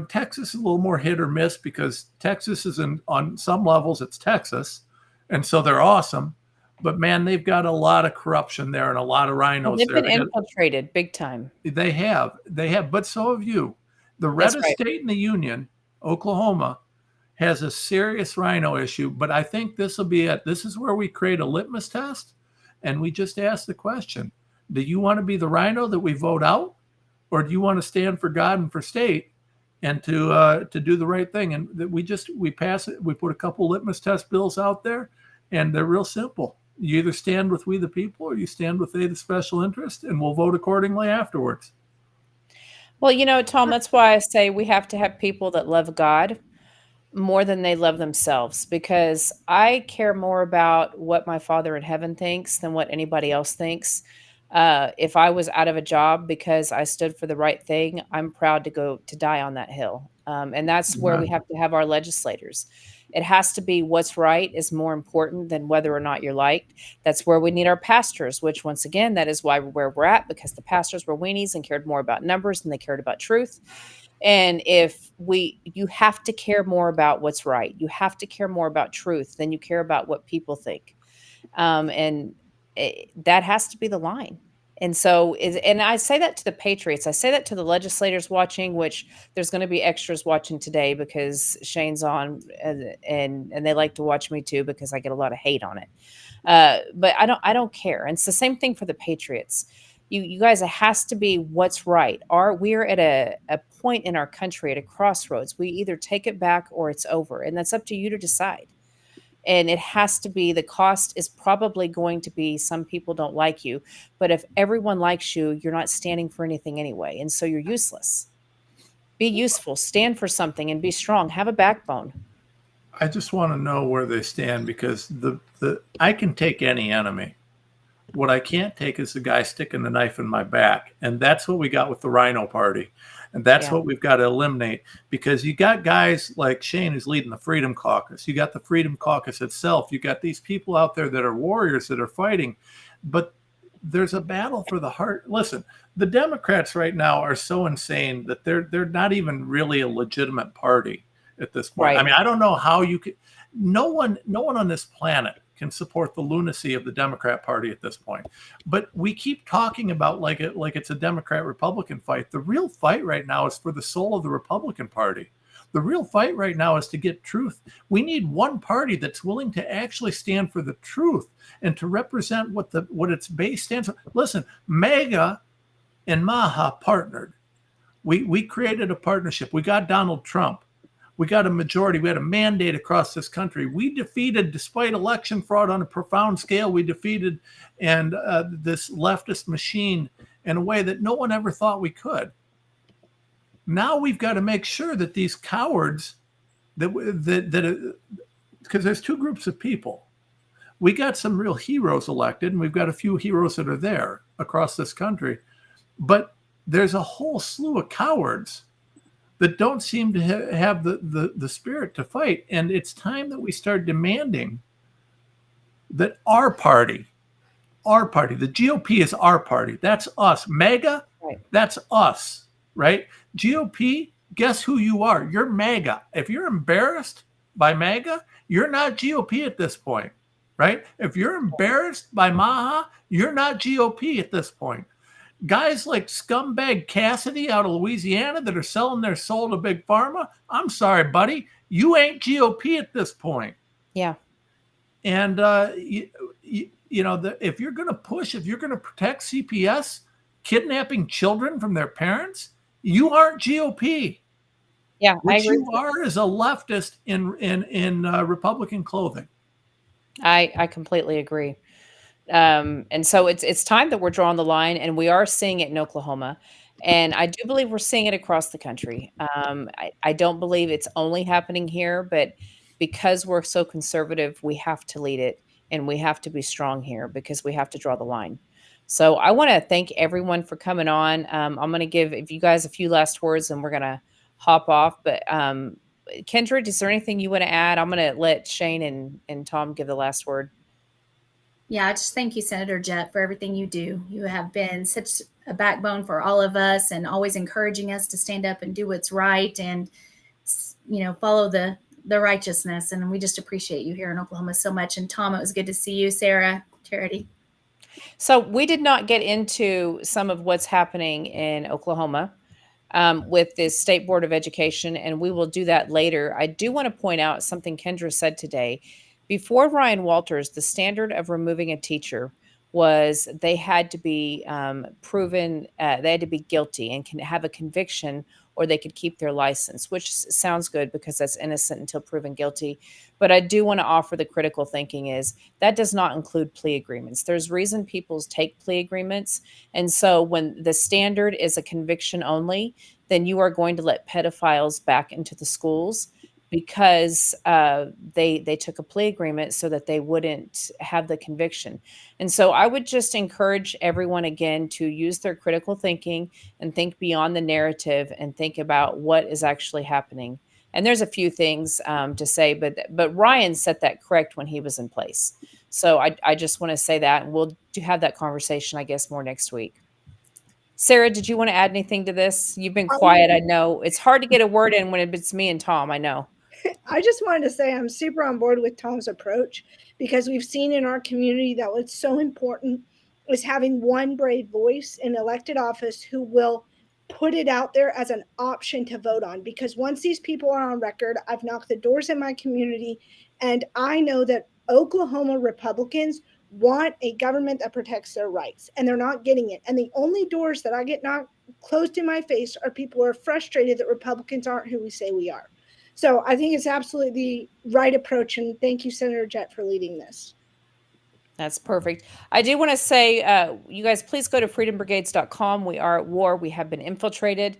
[SPEAKER 2] Texas is a little more hit or miss because Texas is on some levels, it's Texas. And so they're awesome. But man, they've got a lot of corruption there and a lot of rhinos
[SPEAKER 1] They've
[SPEAKER 2] there.
[SPEAKER 1] been infiltrated big time.
[SPEAKER 2] They have. But so have you. The reddest state in the union, Oklahoma, has a serious rhino issue. But I think this will be it. This is where we create a litmus test. And we just ask the question, do you want to be the rhino that we vote out? Or do you want to stand for God and for state and to do the right thing? And that we pass it. We put a couple litmus test bills out there, and they're real simple. You either stand with we the people or you stand with they the special interest, and we'll vote accordingly afterwards.
[SPEAKER 1] Well, Tom, that's why I say we have to have people that love God more than they love themselves, because I care more about what my Father in heaven thinks than what anybody else thinks. If I was out of a job because I stood for the right thing, I'm proud to go to die on that hill. And that's where we have to have our legislators. It has to be what's right is more important than whether or not you're liked. That's where we need our pastors, which once again, that is where we're at, because the pastors were weenies and cared more about numbers than they cared about truth. And you have to care more about what's right. You have to care more about truth than you care about what people think. That has to be the line. And so, and I say that to the patriots. I say that to the legislators watching, which there's going to be extras watching today because Shane's on, and they like to watch me too because I get a lot of hate on it. But I don't care. And it's the same thing for the patriots. You guys, it has to be what's right. We're at a point in our country at a crossroads. We either take it back or it's over, and that's up to you to decide. And it has to be, the cost is probably going to be some people don't like you, but if everyone likes you, you're not standing for anything anyway. And so you're useless. Be useful, stand for something, and be strong. Have a backbone.
[SPEAKER 2] I just want to know where they stand, because I can take any enemy. What I can't take is the guy sticking the knife in my back. And that's what we got with the Rhino Party. And that's
[SPEAKER 1] Yeah.
[SPEAKER 2] what we've got to eliminate, because you got guys like Shane who's leading the Freedom Caucus. You got the Freedom Caucus itself. You got these people out there that are warriors that are fighting. But there's a battle for the heart. Listen, the Democrats right now are so insane that they're not even really a legitimate party at this point.
[SPEAKER 1] Right.
[SPEAKER 2] I mean, I don't know how you could. No one on this planet can support the lunacy of the Democrat Party at this point. But we keep talking about like it's a Democrat-Republican fight. The real fight right now is for the soul of the Republican Party. The real fight right now is to get truth. We need one party that's willing to actually stand for the truth and to represent what its base stands for. Listen, MAGA and MAHA partnered. We created a partnership. We got Donald Trump. We got a majority. We had a mandate across this country. We defeated, despite election fraud on a profound scale, we defeated this leftist machine in a way that no one ever thought we could. Now we've got to make sure that these cowards, because there's two groups of people. We got some real heroes elected, and we've got a few heroes that are there across this country. But there's a whole slew of cowards that don't seem to have the spirit to fight. And it's time that we start demanding that our party, the GOP is our party. That's us. MAGA,
[SPEAKER 1] Right.
[SPEAKER 2] That's us, right? GOP, guess who you are? You're MAGA. If you're embarrassed by MAGA, you're not GOP at this point, right? If you're embarrassed by MAHA, you're not GOP at this point. Guys like scumbag Cassidy out of Louisiana that are selling their soul to Big Pharma, I'm sorry, buddy, you ain't GOP at this point.
[SPEAKER 1] Yeah.
[SPEAKER 2] And, if you're going to push, if you're going to protect CPS, kidnapping children from their parents, you aren't GOP.
[SPEAKER 1] Yeah,
[SPEAKER 2] What
[SPEAKER 1] I agree.
[SPEAKER 2] you are is a leftist in Republican clothing.
[SPEAKER 1] I completely agree. And so it's time that we're drawing the line, and we are seeing it in Oklahoma. And I do believe we're seeing it across the country. I don't believe it's only happening here, but because we're so conservative, we have to lead it, and we have to be strong here because we have to draw the line. So I want to thank everyone for coming on. I'm going to give you guys a few last words, and we're going to hop off. But Kendra, is there anything you want to add? I'm going to let Shane and Tom give the last word.
[SPEAKER 5] Yeah, I just thank you, Senator Jett, for everything you do. You have been such a backbone for all of us and always encouraging us to stand up and do what's right and, follow the righteousness. And we just appreciate you here in Oklahoma so much. And Tom, it was good to see you. Sarah, Charity.
[SPEAKER 1] So we did not get into some of what's happening in Oklahoma with the State Board of Education, and we will do that later. I do want to point out something Kendra said today. Before Ryan Walters, the standard of removing a teacher was they had to be proven, they had to be guilty and can have a conviction, or they could keep their license, which sounds good because that's innocent until proven guilty. But I do want to offer the critical thinking is that does not include plea agreements. There's reason people take plea agreements. And so when the standard is a conviction only, then you are going to let pedophiles back into the schools because they took a plea agreement so that they wouldn't have the conviction. And so I would just encourage everyone again to use their critical thinking and think beyond the narrative and think about what is actually happening. And there's a few things to say, but Ryan set that correct when he was in place. So I just want to say that, and we'll have that conversation, I guess, more next week. Sarah, did you want to add anything to this? You've been quiet. I know it's hard to get a word in when it's me and Tom. I know.
[SPEAKER 4] I just wanted to say I'm super on board with Tom's approach, because we've seen in our community that what's so important is having one brave voice in elected office who will put it out there as an option to vote on. Because once these people are on record, I've knocked the doors in my community, and I know that Oklahoma Republicans want a government that protects their rights, and they're not getting it. And the only doors that I get knocked closed in my face are people who are frustrated that Republicans aren't who we say we are. So I think it's absolutely the right approach. And thank you, Senator Jett, for leading this.
[SPEAKER 1] That's perfect. I do want to say, you guys, please go to freedombrigades.com. We are at war. We have been infiltrated.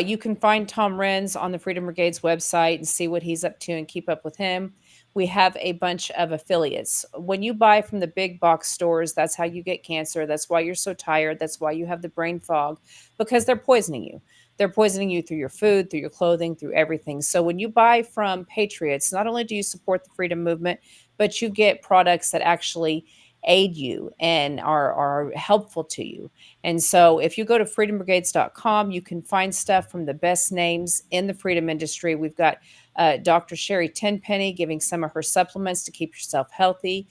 [SPEAKER 1] You can find Tom Renz on the Freedom Brigades website and see what he's up to and keep up with him. we have a bunch of affiliates. When you buy from the big box stores, that's how you get cancer. That's why you're so tired. That's why you have the brain fog, because they're poisoning you. They're poisoning you through your food, through your clothing, through everything. So when you buy from Patriots, not only do you support the freedom movement, but you get products that actually aid you and are helpful to you. And so if you go to freedombrigades.com, you can find stuff from the best names in the freedom industry. We've got Dr. Sherry Tenpenny giving some of her supplements to keep yourself healthy.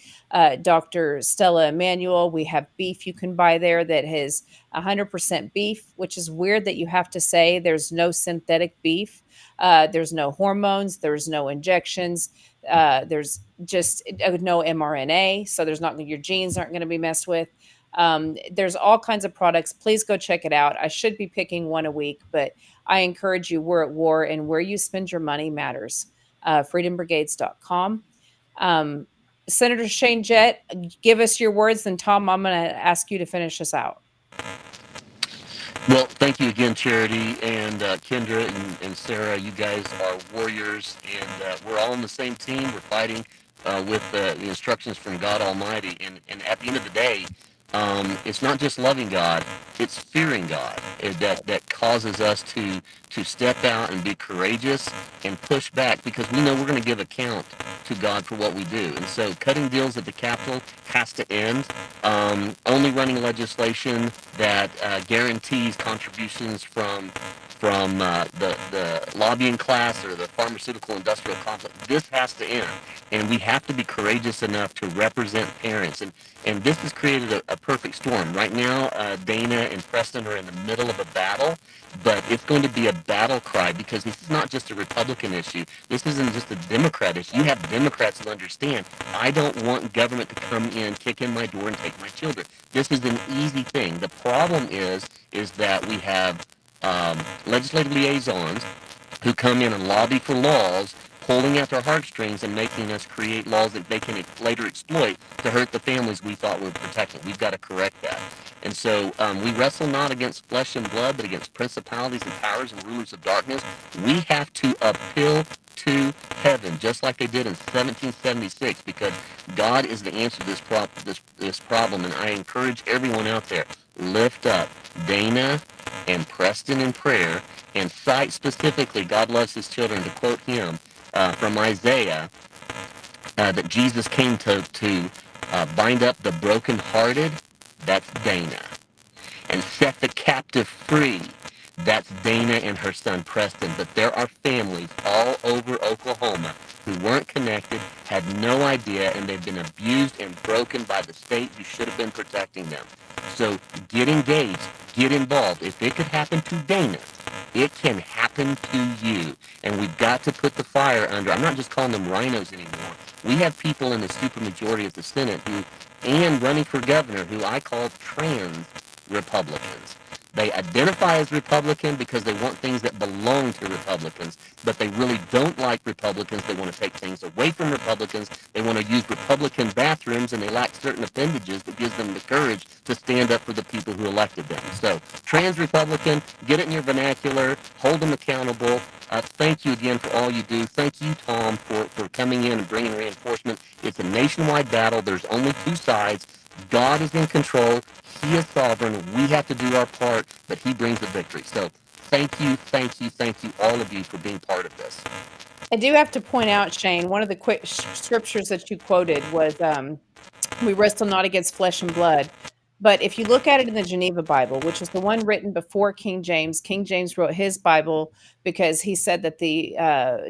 [SPEAKER 1] Dr. Stella Emanuel, we have beef you can buy there that has 100% beef, which is weird that you have to say there's no synthetic beef. There's no hormones, there's no injections, there's just no mRNA, so there's not, your genes aren't going to be messed with. There's all kinds of products. Please go check it out. I should be picking one a week, but I encourage you. We're at war, and where you spend your money matters. Freedombrigades.com. Senator Shane Jett, give us your words, and Tom, I'm going to ask you to finish us out.
[SPEAKER 6] Well, thank you again, Charity, and Kendra and Sarah. You guys are warriors, and we're all on the same team. We're fighting with the instructions from God Almighty. And at the end of the day, it's not just loving God, it's fearing God that causes us to step out and be courageous and push back, because we know we're going to give account to God for what we do. And so cutting deals at the Capitol has to end. Only running legislation that guarantees contributions from the lobbying class or the pharmaceutical industrial complex. This has to end, and we have to be courageous enough to represent parents. And this has created a perfect storm. Right now, Dana and Preston are in the middle of a battle, but it's going to be a battle cry, because this is not just a Republican issue. This isn't just a Democrat issue. You have Democrats who understand, I don't want government to come in, kick in my door, and take my children. This is an easy thing. The problem is that we have legislative liaisons who come in and lobby for laws, pulling at their heartstrings and making us create laws that they can later exploit to hurt the families we thought we were protecting. We've got to correct that. And so we wrestle not against flesh and blood, but against principalities and powers and rulers of darkness. We have to appeal to heaven, just like they did in 1776, because God is the answer to this problem. And I encourage everyone out there, lift up Dana and Preston in prayer, and cite specifically, God loves his children, to quote him from Isaiah, that Jesus came to bind up the brokenhearted. That's Dana. And set the captive free. That's Dana and her son Preston. But there are families all over Oklahoma who weren't connected, had no idea, and they've been abused and broken by the state who should have been protecting them. So get engaged, get involved. If it could happen to Dana, it can happen to you. And we've got to put the fire under. I'm not just calling them rhinos anymore. We have people in the supermajority of the Senate and running for governor, who I call trans Republicans. They identify as Republican because they want things that belong to Republicans, but they really don't like Republicans. They want to take things away from Republicans. They want to use Republican bathrooms, and they lack certain appendages that gives them the courage to stand up for the people who elected them. So, trans Republican, get it in your vernacular, hold them accountable. Thank you again for all you do. Thank you, Tom, for coming in and bringing reinforcement. It's a nationwide battle. There's only two sides. God is in control. He is sovereign. We have to do our part, but he brings the victory. So thank you, all of you, for being part of this.
[SPEAKER 1] I do have to point out, Shane, one of the quick scriptures that you quoted was, we wrestle not against flesh and blood. But if you look at it in the Geneva Bible, which is the one written before King James wrote his Bible because he said that the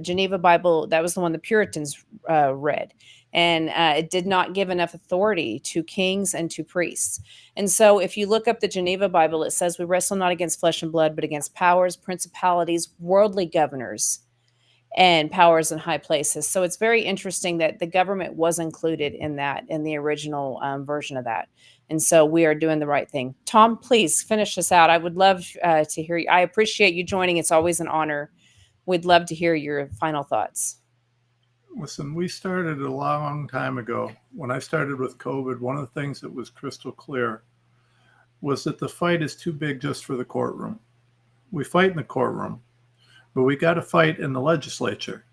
[SPEAKER 1] Geneva Bible, that was the one the Puritans read. And it did not give enough authority to kings and to priests. And so if you look up the Geneva Bible, it says we wrestle not against flesh and blood, but against powers, principalities, worldly governors, and powers in high places. So it's very interesting that the government was included in that, in the original version of that. And so we are doing the right thing. Tom, please finish us out. I would love to hear you. I appreciate you joining. It's always an honor. We'd love to hear your final thoughts.
[SPEAKER 2] Listen, we started a long time ago. When I started with COVID, one of the things that was crystal clear was that the fight is too big just for the courtroom. We fight in the courtroom, but we got to fight in the legislature.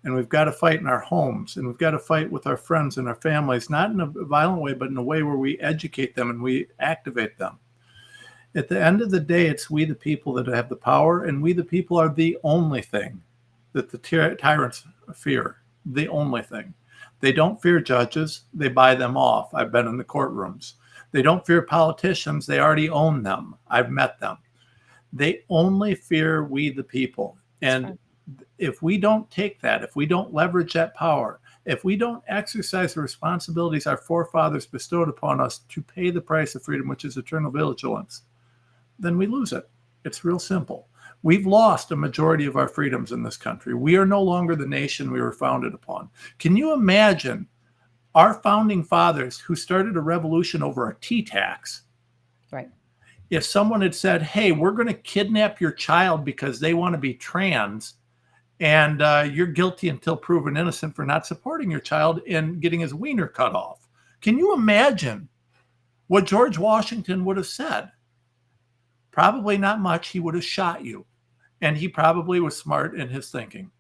[SPEAKER 2] And we've got to fight in our homes, and we've got to fight with our friends and our families, not in a violent way, but in a way where we educate them and we activate them. At the end of the day, it's we the people that have the power, and we the people are the only thing that the tyrants fear. The only thing. They don't fear judges. They buy them off. I've been in the courtrooms. They don't fear politicians. They already own them. I've met them. They only fear we the people. And if we don't take that, if we don't leverage that power, if we don't exercise the responsibilities our forefathers bestowed upon us to pay the price of freedom, which is eternal vigilance, then we lose it. It's real simple. We've lost a majority of our freedoms in this country. We are no longer the nation we were founded upon. Can you imagine our founding fathers who started a revolution over a tea tax?
[SPEAKER 1] Right.
[SPEAKER 2] If someone had said, hey, we're going to kidnap your child because they want to be trans, and you're guilty until proven innocent for not supporting your child and getting his wiener cut off. Can you imagine what George Washington would have said? Probably not much. He would have shot you. And he probably was smart in his thinking.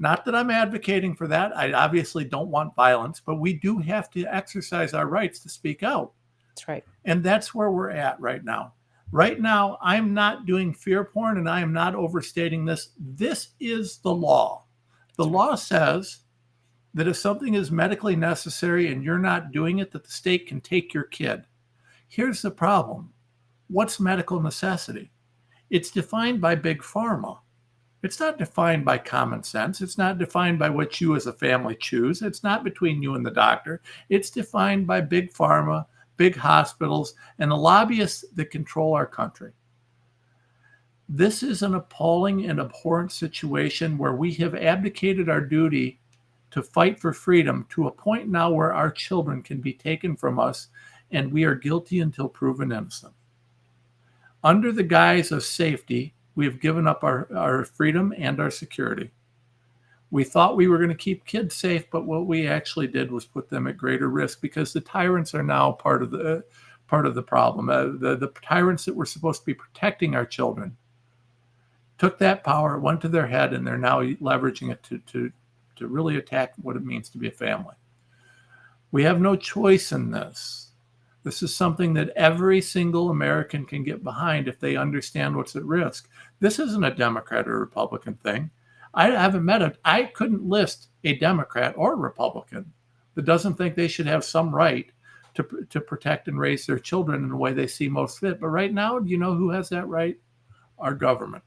[SPEAKER 2] Not that I'm advocating for that. I obviously don't want violence, but we do have to exercise our rights to speak out.
[SPEAKER 1] That's right.
[SPEAKER 2] And that's where we're at right now. Right now, I'm not doing fear porn, and I am not overstating this. This is the law. The law says that if something is medically necessary and you're not doing it, that the state can take your kid. Here's the problem. What's medical necessity? It's defined by big pharma. It's not defined by common sense. It's not defined by what you as a family choose. It's not between you and the doctor. It's defined by big pharma, big hospitals, and the lobbyists that control our country. This is an appalling and abhorrent situation where we have abdicated our duty to fight for freedom to a point now where our children can be taken from us, and we are guilty until proven innocent. Under the guise of safety, we have given up our freedom and our security. We thought we were going to keep kids safe, but what we actually did was put them at greater risk because the tyrants are now part of the problem. The tyrants that were supposed to be protecting our children took that power, went to their head, and they're now leveraging it to really attack what it means to be a family. We have no choice in this. This is something that every single American can get behind if they understand what's at risk. This isn't a Democrat or Republican thing. I couldn't list a Democrat or Republican that doesn't think they should have some right to protect and raise their children in the way they see most fit. But right now, do you know who has that right? Our government.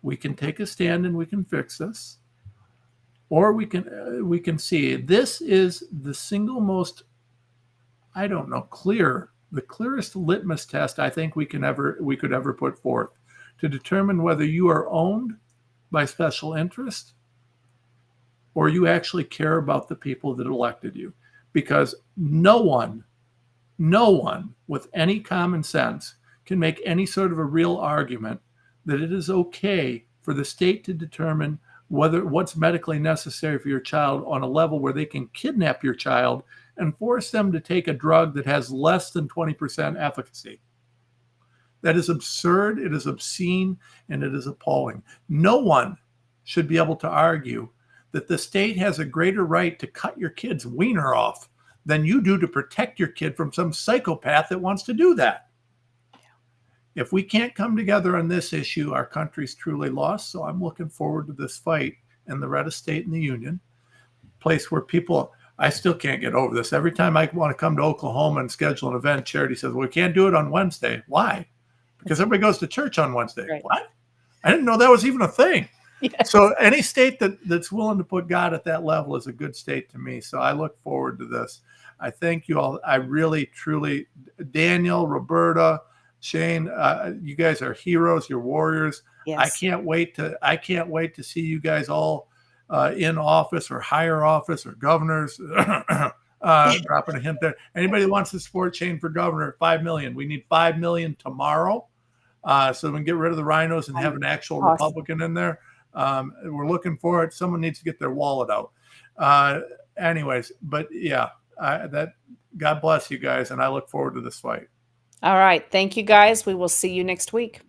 [SPEAKER 2] We can take a stand and we can fix this, or we can see this is the single most, the clearest litmus test I think we could ever put forth to determine whether you are owned by special interest or you actually care about the people that elected you. Because no one with any common sense can make any sort of a real argument that it is okay for the state to determine what's medically necessary for your child on a level where they can kidnap your child and force them to take a drug that has less than 20% efficacy. That is absurd, it is obscene, and it is appalling. No one should be able to argue that the state has a greater right to cut your kid's wiener off than you do to protect your kid from some psychopath that wants to do that. If we can't come together on this issue, our country's truly lost. So I'm looking forward to this fight in the reddest state in the union, place where people, I still can't get over this. Every time I want to come to Oklahoma and schedule an event, Charity says, well, we can't do it on Wednesday. Why? Because everybody goes to church on Wednesday. Right. What? I didn't know that was even a thing. Yes. So any state that's willing to put God at that level is a good state to me. So I look forward to this. I thank you all. I really, truly, Daniel, Roberta, Shane, you guys are heroes. You're warriors. Yes. I can't wait to see you guys all in office or higher office or governors. Dropping a hint there. Anybody who wants to support Shane for governor, 5 million. We need 5 million tomorrow, so we can get rid of the rhinos and have an actual Republican in there. We're looking for it. Someone needs to get their wallet out. Anyways, but yeah, God bless you guys, and I look forward to this fight.
[SPEAKER 1] All right. Thank you, guys. We will see you next week.